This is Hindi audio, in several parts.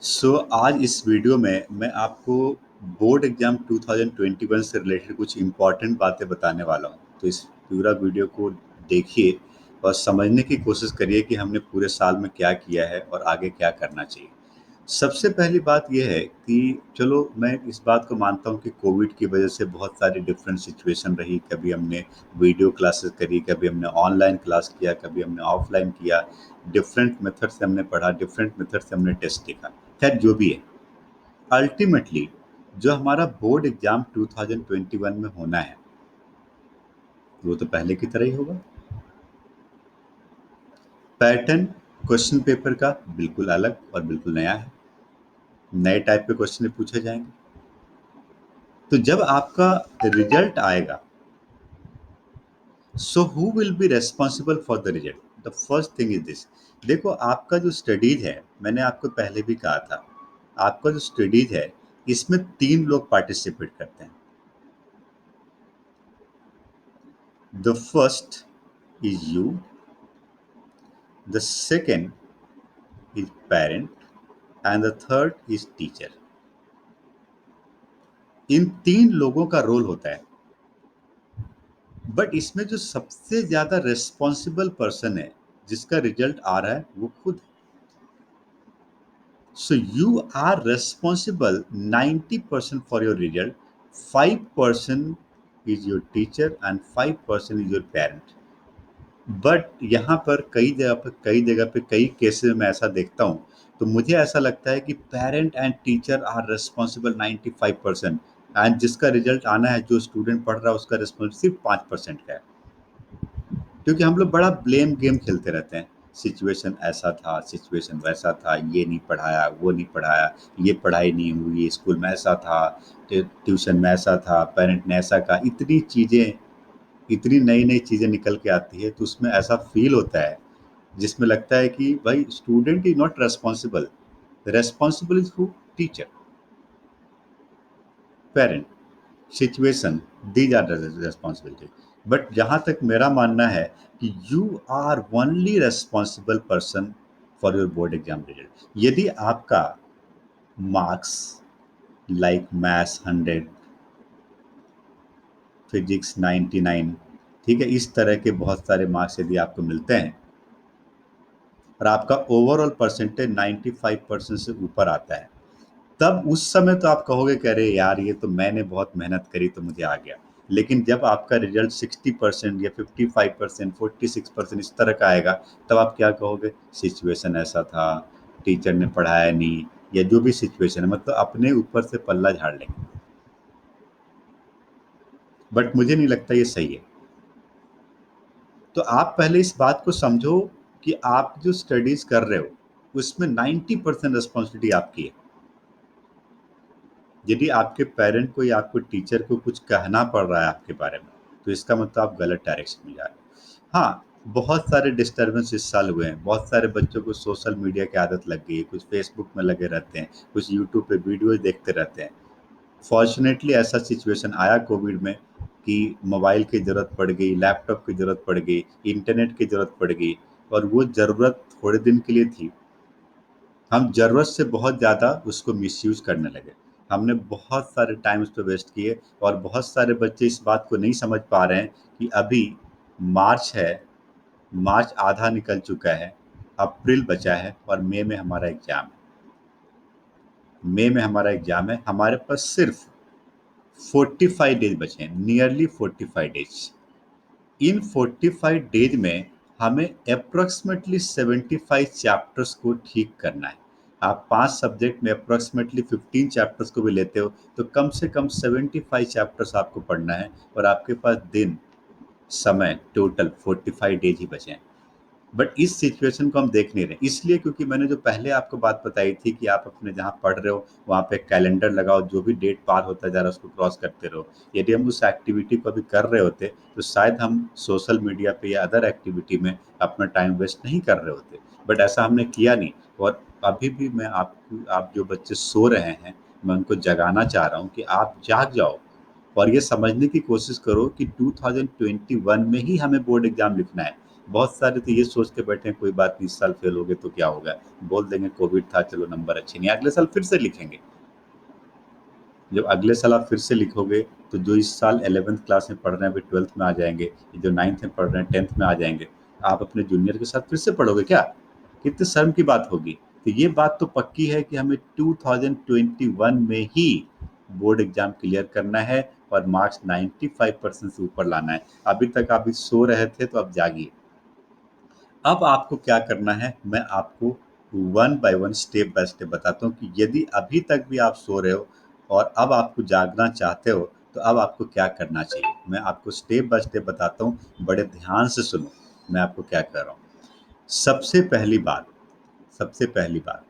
आज इस वीडियो में मैं आपको बोर्ड एग्जाम 2021 से रिलेटेड कुछ इम्पोर्टेंट बातें बताने वाला हूँ। तो इस पूरा वीडियो को देखिए और समझने की कोशिश करिए कि हमने पूरे साल में क्या किया है और आगे क्या करना चाहिए। सबसे पहली बात ये है कि चलो मैं इस बात को मानता हूँ कि कोविड की वजह से बहुत सारी डिफरेंट सिचुएशन रही। कभी हमने वीडियो क्लासेस करी, कभी हमने ऑनलाइन क्लास किया, कभी हमने ऑफलाइन किया। डिफरेंट मेथड से हमने पढ़ा, डिफरेंट मेथड से हमने टेस्ट देखा। खैर जो भी है, अल्टीमेटली जो हमारा बोर्ड एग्जाम 2021 में होना है वो तो पहले की तरह ही होगा। पैटर्न क्वेश्चन पेपर का बिल्कुल अलग और बिल्कुल नया है। नए टाइप के क्वेश्चन पूछे जाएंगे। तो जब आपका रिजल्ट आएगा, so who will be responsible for the result? The first thing is this. देखो, आपका जो स्टडीज है, मैंने आपको पहले भी कहा था, आपका जो स्टडीज है इसमें 3 लोग पार्टिसिपेट करते हैं। The first is you, the second is parent and the third is teacher। इन 3 लोगों का रोल होता है, बट इसमें जो सबसे ज्यादा रेस्पॉन्सिबल पर्सन है जिसका रिजल्ट आ रहा है वो खुद। So you are responsible 90% for your result. 5% is your teacher and 5% is your parent. But यहाँ पर कई जगह पे कई केसेस में ऐसा देखता हूँ, तो मुझे ऐसा लगता है कि parent and teacher are responsible 95%, and जिसका रिजल्ट आना है, जो स्टूडेंट पढ़ रहा है, उसका रिस्पॉन्सिबल सिर्फ 5% का है। क्योंकि हम लोग बड़ा ब्लेम गेम खेलते रहते हैं। सिचुएशन ऐसा था, सिचुएशन वैसा था, ये नहीं पढ़ाया, वो नहीं पढ़ाया, ये पढ़ाई नहीं हुई, स्कूल में ऐसा था, ट्यूशन में ऐसा था, पेरेंट ने ऐसा कहा। इतनी चीज़ें, इतनी नई नई चीज़ें निकल के आती है, तो उसमें ऐसा फील होता है जिसमें लगता है कि भाई student is not responsible. Responsible is who? Teacher, parent, situation, these are responsibility. But जहाँ तक मेरा मानना है कि you are only responsible person for your board exam result. यदि आपका मार्क्स लाइक मैथ्स 100, फिजिक्स 99, ठीक है, इस तरह के बहुत सारे मार्क्स यदि आपको मिलते हैं और आपका ओवरऑल परसेंटेज 95% से ऊपर आता है, तब उस समय तो आप कहोगे कि अरे यार, ये तो मैंने बहुत मेहनत करी तो मुझे आ गया। लेकिन जब आपका रिजल्ट 60% या 55%, 46% इस तरह का आएगा, तब आप क्या कहोगे? सिचुएशन ऐसा था, टीचर ने पढ़ाया नहीं, या जो भी सिचुएशन है, मतलब अपने ऊपर से पल्ला झाड़ लेंगे। बट मुझे नहीं लगता ये सही है। तो आप पहले इस बात को समझो कि आप जो स्टडीज कर रहे हो उसमें 90% रिस्पॉन्सिबिलिटी आपकी है। यदि आपके पेरेंट को या आपको टीचर को कुछ कहना पड़ रहा है आपके बारे में, तो इसका मतलब आप गलत डायरेक्शन में जा रहे हो। हाँ, बहुत सारे डिस्टर्बेंस इस साल हुए हैं। बहुत सारे बच्चों को सोशल मीडिया की आदत लग गई है, कुछ फेसबुक में लगे रहते हैं, कुछ यूट्यूब पे वीडियोज देखते रहते हैं। फॉर्चुनेटली ऐसा सिचुएशन आया कोविड में कि मोबाइल की ज़रूरत पड़ गई, लैपटॉप की ज़रूरत पड़ गई, इंटरनेट की ज़रूरत पड़ गई, और वो ज़रूरत थोड़े दिन के लिए थी। हम ज़रूरत से बहुत ज़्यादा उसको मिसयूज़ करने लगे। हमने बहुत सारे टाइम उस पे वेस्ट किए, और बहुत सारे बच्चे इस बात को नहीं समझ पा रहे हैं कि अभी मार्च है, मार्च आधा निकल चुका है, अप्रैल बचा है और मई में हमारा एग्ज़ाम है। मई में हमारा एग्ज़ाम है, हमारे पास सिर्फ 45 डेज बचे हैं, नियरली 45 डेज। इन 45 डेज में हमें अप्रोक्सीमेटली 75 चैप्टर्स को ठीक करना है। आप 5 सब्जेक्ट में अप्रोक्सीमेटली 15 चैप्टर्स को भी लेते हो, तो कम से कम 75 चैप्टर्स आपको पढ़ना है, और आपके पास दिन, समय, टोटल 45 डेज ही बचे हैं। बट इस सिचुएशन को हम देख नहीं रहे, इसलिए क्योंकि मैंने जो पहले आपको बात बताई थी कि आप अपने जहाँ पढ़ रहे हो वहाँ पे कैलेंडर लगाओ, जो भी डेट पार होता जा रहा है उसको क्रॉस करते रहो। यदि हम उस एक्टिविटी को अभी कर रहे होते, तो शायद हम सोशल मीडिया पे या अदर एक्टिविटी में अपना टाइम वेस्ट नहीं कर रहे होते। बट ऐसा हमने किया नहीं। और अभी भी मैं आप जो बच्चे सो रहे हैं, मैं उनको जगाना चाह रहा हूँ कि आप जाग जाओ और ये समझने की कोशिश करो कि 2021 में ही हमें बोर्ड एग्जाम लिखना है। बहुत सारे तो ये सोच के बैठे हैं कोई बात नहीं, इस साल फेल हो गए तो क्या होगा, बोल देंगे कोविड था, चलो नंबर अच्छे नहीं, अगले साल फिर से लिखेंगे। जब अगले साल आप फिर से लिखोगे तो जो इस साल 11th क्लास में पढ़ रहे हैं अभी 12th में आ जाएंगे, जो 9th में पढ़ रहे हैं 10th में आ जाएंगे, आप अपने जूनियर के साथ फिर से पढ़ोगे क्या? कितने शर्म की बात होगी। तो ये बात तो पक्की है कि हमें 2021 में ही बोर्ड एग्जाम क्लियर करना है और मार्क्स 95% से ऊपर लाना है। अभी तक आप सो रहे थे तो अब जागिए। अब आपको क्या करना है, मैं आपको one by one step by step बताता हूँ कि यदि अभी तक भी आप सो रहे हो और अब आपको जागना चाहते हो तो अब आपको क्या करना चाहिए। मैं आपको स्टेप बाय स्टेप बताता हूँ, बड़े ध्यान से सुनो मैं आपको क्या कह रहा हूँ। सबसे पहली बात, सबसे पहली बात,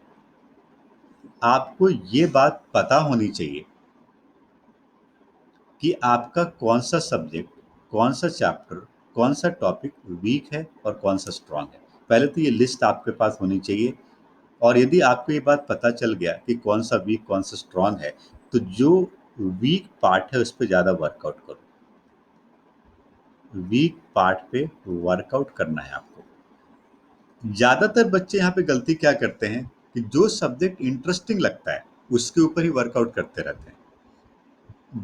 आपको ये बात पता होनी चाहिए कि आपका कौन सा सब्जेक्ट, कौन सा चैप्टर, कौन सा टॉपिक वीक है और कौन सा स्ट्रांग है। पहले तो ये लिस्ट आपके पास होनी चाहिए। और यदि आपको ये बात पता चल गया कि कौन सा वीक कौन सा स्ट्रांग है, तो जो वीक पार्ट है उस पर ज़्यादा वर्कआउट करो। वीक पार्ट पे वर्कआउट करना है आपको। ज़्यादातर बच्चे यहाँ पे गलती क्या करते हैं कि जो सब्जेक्ट इंटरेस्टिंग लगता है उसके ऊपर ही वर्कआउट करते रहते हैं।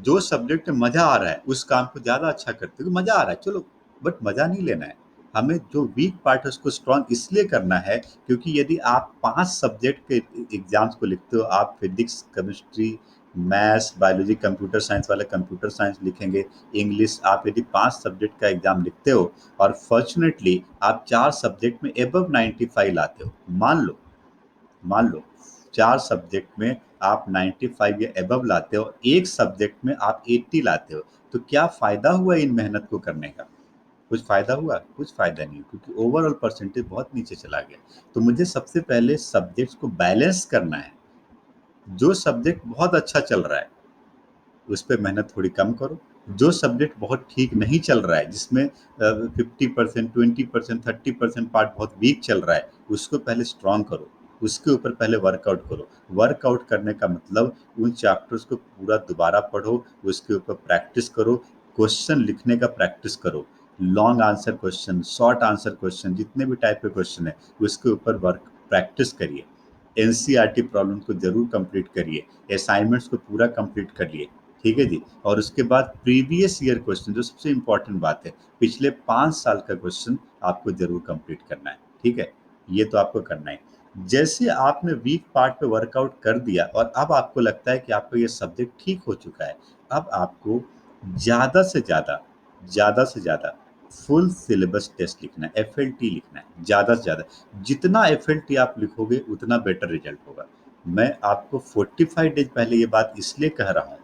जो सब्जेक्ट में मजा आ रहा है उस काम को ज्यादा अच्छा करते हो, मजा आ रहा है चलो, बट मजा नहीं लेना है। हमें जो वीक पार्ट है उसको स्ट्रांग इसलिए करना है क्योंकि यदि आप 5 सब्जेक्ट के एग्जाम्स को लिखते हो, आप physics, chemistry, maths, biology, computer science वाले कंप्यूटर साइंस लिखेंगे, इंग्लिश, आप यदि 5 सब्जेक्ट का एग्जाम लिखते हो और फॉर्चुनेटली आप 4 सब्जेक्ट में एबव 95 लाते हो, मान लो 4 सब्जेक्ट में आप 95 या एबव लाते हो, एक सब्जेक्ट में आप 80 लाते हो, तो क्या फायदा हुआ इन मेहनत को करने का? कुछ फायदा हुआ? कुछ फायदा नहीं, क्योंकि ओवरऑल परसेंटेज बहुत नीचे चला गया। तो मुझे सबसे पहले सब्जेक्ट्स को बैलेंस करना है। जो सब्जेक्ट बहुत अच्छा चल रहा है उस पे मेहनत थोड़ी कम करो। जो सब्जेक्ट बहुत ठीक नहीं चल रहा है, जिसमें 50%, 20%, 30% पार्ट बहुत वीक चल रहा है, उसको पहले स्ट्रांग करो, उसके ऊपर पहले वर्कआउट करो। वर्कआउट करने का मतलब उन चैप्टर्स को पूरा दोबारा पढ़ो, उसके ऊपर प्रैक्टिस करो, क्वेश्चन लिखने का प्रैक्टिस करो, long answer question, short answer question, जितने भी टाइप के क्वेश्चन है उसके ऊपर वर्क प्रैक्टिस करिए। एनसीईआरटी प्रॉब्लम को जरूर कंप्लीट करिए, असाइनमेंट्स को पूरा कंप्लीट करिए, ठीक है जी। और उसके बाद प्रीवियस ईयर क्वेश्चन, जो सबसे इंपॉर्टेंट बात है, पिछले 5 साल का क्वेश्चन आपको जरूर कंप्लीट करना है, ठीक है। ये तो आपको करना है। जैसे आपने वीक पार्ट पे वर्कआउट कर दिया और अब आपको लगता है कि आपका ये सब्जेक्ट ठीक हो चुका है, अब आपको ज़्यादा से ज़्यादा, ज़्यादा से ज़्यादा फुल सिलेबस टेस्ट लिखना है, एफएलटी लिखना है, ज़्यादा से ज़्यादा। जितना एफएलटी आप लिखोगे उतना बेटर रिजल्ट होगा। मैं आपको 45 डेज पहले ये बात इसलिए कह रहा हूँ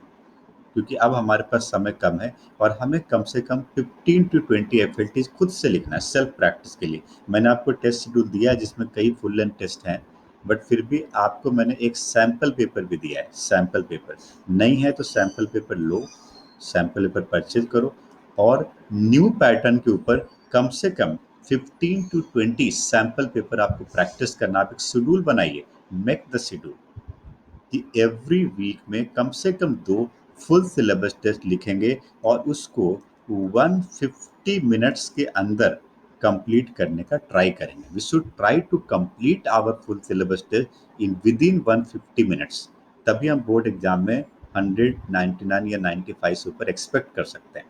क्योंकि अब हमारे पास समय कम है और हमें कम से कम 15 टू 20 एफएलटीज खुद से लिखना है सेल्फ प्रैक्टिस के लिए। मैंने आपको टेस्ट शेड्यूल दिया है जिसमें कई फुल लेंथ टेस्ट हैं, बट फिर भी आपको मैंने एक सैम्पल पेपर भी दिया है। सैम्पल पेपर नहीं है तो सैम्पल पेपर लो, सैम्पल पेपर परचेज करो और न्यू पैटर्न के ऊपर कम से कम 15 टू 20 सैम्पल पेपर आपको प्रैक्टिस करना। आप एक शेड्यूल बनाइए, मेक द शेड्यूल कि एवरी वीक में कम से कम 2 फुल सिलेबस टेस्ट लिखेंगे और उसको 150 मिनट्स के अंदर कंप्लीट करने का ट्राई करेंगे। We should try to complete our full syllabus test in within 150 minutes. तभी हम बोर्ड एग्जाम में 100, 99 या 95 से ऊपर एक्सपेक्ट कर सकते हैं।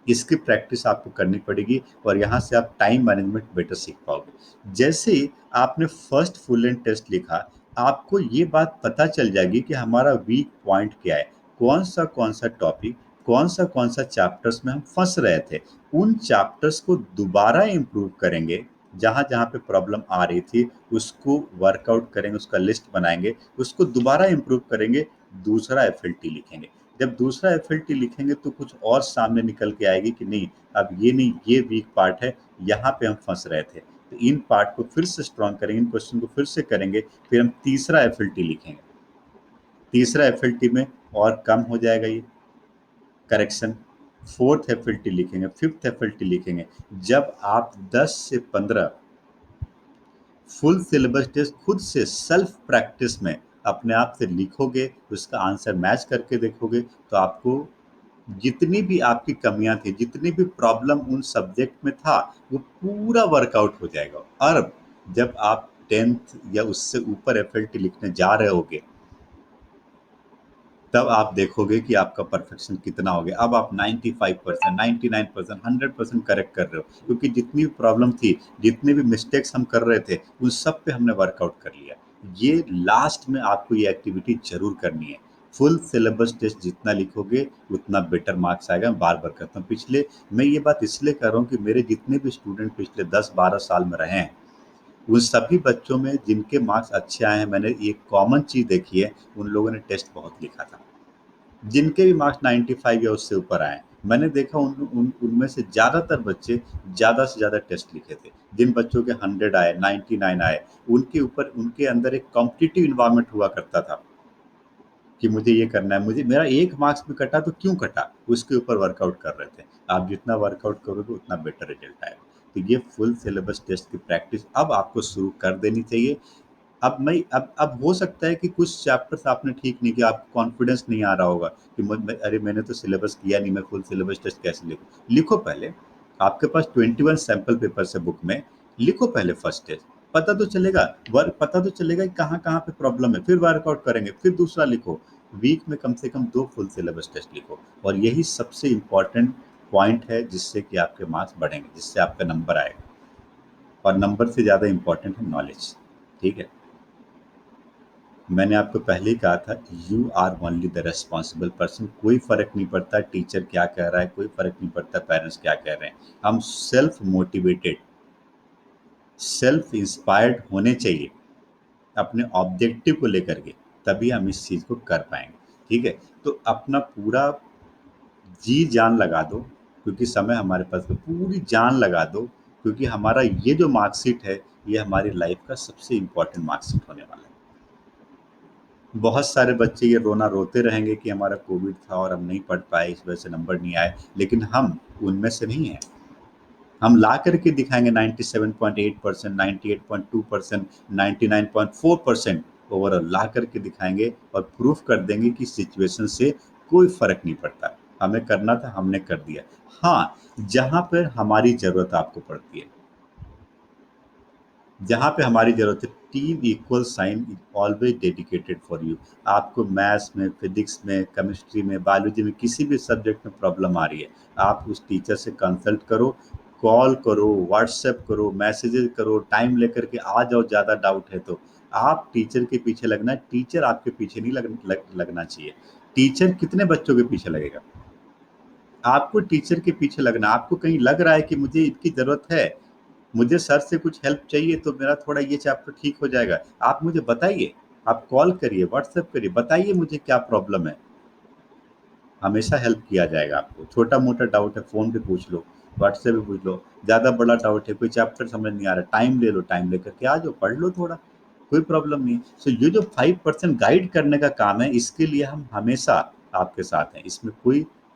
इसकी प्रैक्टिस आपको करनी पड़ेगी और यहाँ से आप टाइम मैनेजमेंट बेटर सीख पाओगे। जैसे ही आपने फर्स्ट फुल एंड टेस्ट लिखा, आपको ये बात पता चल जाएगी कि हमारा वीक पॉइंट क्या है, कौन सा टॉपिक, कौन सा चैप्टर्स में हम फंस रहे थे। उन चैप्टर्स को दोबारा इम्प्रूव करेंगे, जहाँ जहाँ पे प्रॉब्लम आ रही थी उसको वर्कआउट करेंगे, उसका लिस्ट बनाएंगे, उसको दोबारा इम्प्रूव करेंगे, दूसरा एफएलटी लिखेंगे। जब दूसरा एफएलटी लिखेंगे तो कुछ और सामने निकल के आएगी कि नहीं, अब ये नहीं, ये वीक पार्ट है, यहाँ पे हम फंस रहे थे, तो इन पार्ट को फिर से स्ट्रांग करेंगे, इन क्वेश्चन को फिर से करेंगे, फिर हम तीसरा एफएलटी लिखेंगे। तीसरा एफएलटी में और कम हो जाएगा ये करेक्शन, फोर्थ एफएलटी लिखेंगे, फिफ्थ एफएलटी लिखेंगे। जब आप 10 से 15 फुल सिलेबस टेस्ट खुद से सेल्फ प्रैक्टिस में अपने आप से लिखोगे, उसका आंसर मैच करके देखोगे, तो आपको जितनी भी आपकी कमियां थी, जितनी भी प्रॉब्लम उन सब्जेक्ट में था, वो पूरा वर्कआउट हो जाएगा। और जब आप 10th या उससे ऊपर एफएलटी लिखने जा रहे होगे, तब आप देखोगे कि आपका परफेक्शन कितना हो गया। अब आप 95%, 99%, 100% करेक्ट कर रहे हो, क्योंकि जितनी भी प्रॉब्लम थी, जितने भी मिस्टेक्स हम कर रहे थे, उन सब पे हमने वर्कआउट कर लिया। ये लास्ट में आपको ये एक्टिविटी जरूर करनी है। फुल सिलेबस टेस्ट जितना लिखोगे उतना बेटर मार्क्स आएगा। मैं बार बार कहता हूँ, मैं ये बात इसलिए कर रहा हूँ कि मेरे जितने भी स्टूडेंट पिछले 10-12 साल में रहे हैं, उन सभी बच्चों में जिनके मार्क्स अच्छे आए हैं, मैंने एक कॉमन चीज देखी है, उन लोगों ने टेस्ट बहुत लिखा था। जिनके भी मार्क्स 95 या उससे ऊपर आए, मैंने देखा उनमें से ज़्यादातर बच्चे ज़्यादा से ज़्यादा टेस्ट लिखे थे। जिन बच्चों के 100 आए, 99 आए, उनके अंदर एक कॉम्पिटिटिव इन्वायरमेंट हुआ करता था कि मुझे ये करना है, मुझे मेरा 1 मार्क्स भी कटा तो क्यों कटा? उसके ऊपर वर्कआउट कर रहे थे। आप जितना वर्कआउट करोगे उतना बेटर रिजल्ट आएगा। तो ये फुल सिलेबस टेस्ट की प्रैक्टिस अब आपको शुरू कर देनी चाहिए। अब हो सकता है कि कुछ चैप्टर्स आपने ठीक नहीं किया, आपको कॉन्फिडेंस नहीं आ रहा होगा कि अरे मैंने तो सिलेबस किया नहीं, मैं फुल सिलेबस टेस्ट कैसे लिखूं। लिखो पहले। आपके पास 21 सैंपल पेपर्स है बुक में। लिखो पहले फर्स्ट टेस्ट। पता तो चलेगा कि कहाँ कहाँ पे प्रॉब्लम है, फिर वर्कआउट करेंगे, फिर दूसरा लिखो। वीक में कम से कम 2 फुल सिलेबस टेस्ट लिखो, और यही सबसे इंपॉर्टेंट पॉइंट है जिससे कि आपके मार्क्स बढ़ेंगे, जिससे आपका नंबर आएगा। और नंबर से ज़्यादा इंपॉर्टेंट है नॉलेज। ठीक है। मैंने आपको पहले ही कहा था, you are only the responsible person. कोई फर्क नहीं पड़ता टीचर क्या कह रहा है, कोई फर्क नहीं पड़ता पेरेंट्स क्या कह रहे हैं। हम सेल्फ मोटिवेटेड, सेल्फ इंस्पायर्ड होने चाहिए अपने ऑब्जेक्टिव को लेकर के, तभी हम इस चीज़ को कर पाएंगे। ठीक है। तो अपना पूरा जी जान लगा दो, क्योंकि समय हमारे पास है, पूरी जान लगा दो, क्योंकि हमारा ये जो मार्कशीट है, ये हमारी लाइफ का सबसे इम्पोर्टेंट मार्कशीट होने वाला है। बहुत सारे बच्चे ये रोना रोते रहेंगे कि हमारा कोविड था और हम नहीं पढ़ पाए, इस वजह से नंबर नहीं आए, लेकिन हम उनमें से नहीं हैं। हम ला करके दिखाएंगे 97.8%, 98.2%, 99.4% ओवरऑल ला करके दिखाएंगे, और प्रूफ कर देंगे कि सिचुएशन से कोई फर्क नहीं पड़ता। हमें करना था, हमने कर दिया। हाँ, जहाँ पर हमारी ज़रूरत आपको पड़ती है, जहाँ पे हमारी ज़रूरत है, team equal sign is always dedicated for you. आपको मैथ्स में, फिजिक्स में, केमिस्ट्री में, बायोलॉजी में, किसी भी सब्जेक्ट में प्रॉब्लम आ रही है, आप उस टीचर से कंसल्ट करो, कॉल करो, व्हाट्सएप करो, मैसेजेस करो, टाइम लेकर के आ जाओ। ज़्यादा डाउट है तो आप टीचर के पीछे लगना है, टीचर आपके पीछे नहीं लगना चाहिए। टीचर कितने बच्चों के पीछे लगेगा? आपको टीचर के पीछे लगना। आपको कहीं लग रहा है कि मुझे इनकी ज़रूरत है, मुझे सर से कुछ हेल्प चाहिए, तो मेरा थोड़ा ये चैप्टर ठीक हो जाएगा, आप मुझे बताइए। आप कॉल करिए, व्हाट्सएप करिए, बताइए मुझे क्या प्रॉब्लम है। हमेशा हेल्प किया जाएगा आपको। छोटा मोटा डाउट है, फ़ोन पे पूछ लो, व्हाट्सएप पे पूछ लो। ज़्यादा बड़ा डाउट है, कोई चैप्टर समझ नहीं आ रहा, टाइम ले लो, टाइम लेकर के आ जाओ, पढ़ लो थोड़ा, कोई प्रॉब्लम नहीं। सो ये जो 5% गाइड करने का काम है, इसके लिए हम हमेशा आपके साथ हैं।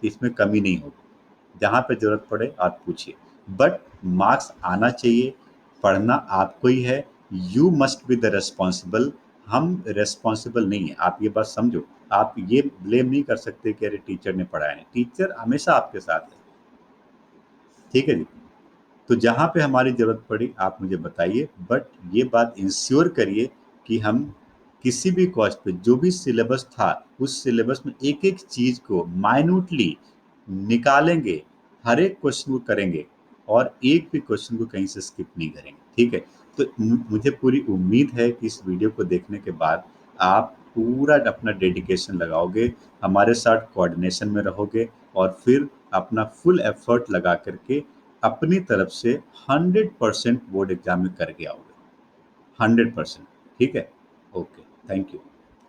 इसमें कमी नहीं होगी। जहाँ पे ज़रूरत पड़े आप पूछिए। बट मार्क्स आना चाहिए, पढ़ना आपको ही है। You must be the responsible. हम रिस्पॉन्सिबल नहीं है, आप ये बात समझो। आप ये ब्लेम नहीं कर सकते कि अरे टीचर ने पढ़ाया नहीं, टीचर हमेशा आपके साथ है। ठीक है जी। तो जहाँ पे हमारी ज़रूरत पड़ी आप मुझे बताइए, बट ये बात इंश्योर करिए कि हम किसी भी कॉस्ट पे जो भी सिलेबस था, उस सिलेबस में एक-एक चीज़ को माइन्यूटली निकालेंगे, हर एक क्वेश्चन को करेंगे, और एक भी क्वेश्चन को कहीं से स्किप नहीं करेंगे। ठीक है? तो मुझे पूरी उम्मीद है कि इस वीडियो को देखने के बाद आप पूरा अपना डेडिकेशन लगाओगे, हमारे साथ कोऑर्डिनेशन में रहोगे, और फिर अपना फुल एफर्ट लगा करके अपनी तरफ से 100% बोर्ड एग्जाम में करके आओगे। 100%। ठीक है। ओके। Thank you.